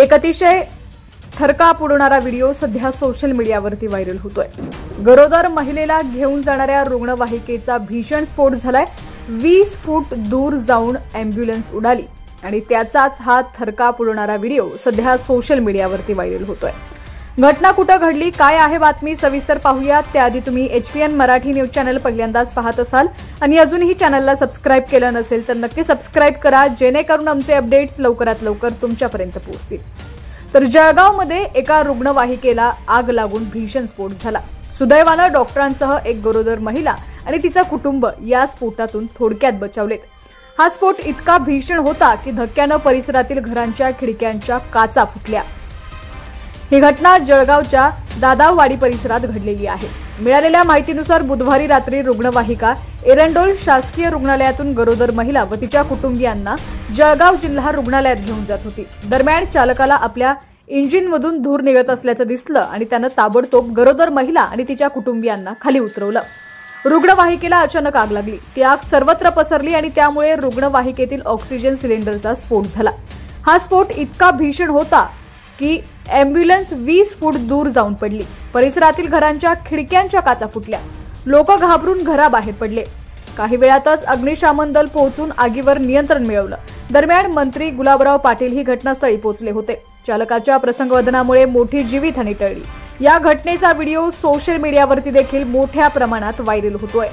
एक अतिशय थरकाप उडवणारा व्हिडिओ सध्या सोशल मीडियावरती व्हायरल होतोय। गरोदर महिलेला घेऊन जाणाऱ्या रुग्णवाहिकेचा भीषण स्फोट झालाय। 20 फूट दूर जाऊन अँब्युलन्स उडाली आणि त्याचाच हा थरकाप उडवणारा व्हिडिओ सध्या सोशल मीडियावरती व्हायरल होतोय। घटना कुठे घडली, काय आहे बातमी, सविस्तर पाहूयात। त्याआधी तुम्ही HPN मराठी न्यूज चॅनल पहिल्यांदाच पाहत असाल आणि अजूनही चॅनलला सबस्क्राइब केलं नसेल तर नक्की सबस्क्राइब करा, जेणेकरून आमचे अपडेट्स लवकरात लवकर तुमच्यापर्यंत पोहोचतील। तर जळगावमध्ये एका रुग्णवाहिकेला आग लागून भीषण स्फोट झाला। सुदैवानं डॉक्टरांसह एक गरोदर महिला आणि तिचं कुटुंब या स्फोटातून थोडक्यात बचावलेत। हा स्फोट इतका भीषण होता की धक्क्यानं परिसरातील घरांच्या खिडक्यांच्या काचा फुटल्या। ही घटना जळगावच्या दादाववाडी परिसरात घडलेली आहे। मिळालेल्या माहितीनुसार बुधवारी रात्री रुग्णवाहिका एरंडोल शासकीय रुग्णालयातून गरोदर महिला व तिच्या कुटुंबियांना जळगाव जिल्हा रुग्णालयात घेऊन जात होती। दरम्यान चालकाला आपल्या इंजिनमधून धूर निघत असल्याचं दिसलं आणि त्यानं ताबडतोब गरोदर महिला आणि तिच्या कुटुंबियांना खाली उतरवलं। रुग्णवाहिकेला अचानक आग लागली। ती आग सर्वत्र पसरली आणि त्यामुळे रुग्णवाहिकेतील ऑक्सिजन सिलेंडरचा स्फोट झाला। हा स्फोट इतका भीषण होता की अँब्युलन्स 20 फूट दूर जाऊन पडली। परिसरातील घरांच्या खिडक्यांच्या काचा फुटल्या। लोक घाबरून घराबाहेर पडले। काही वेळातच अग्निशमन दल पोहोचून आगीवर नियंत्रण मिळवलं। दरम्यान मंत्री गुलाबराव पाटील ही घटनास्थळी पोहोचले होते। चालकाच्या प्रसंगवदनामुळे मोठी जीवितहानी टळली। या घटनेचा व्हिडिओ सोशल मीडियावरती देखील मोठ्या प्रमाणात व्हायरल होतोय।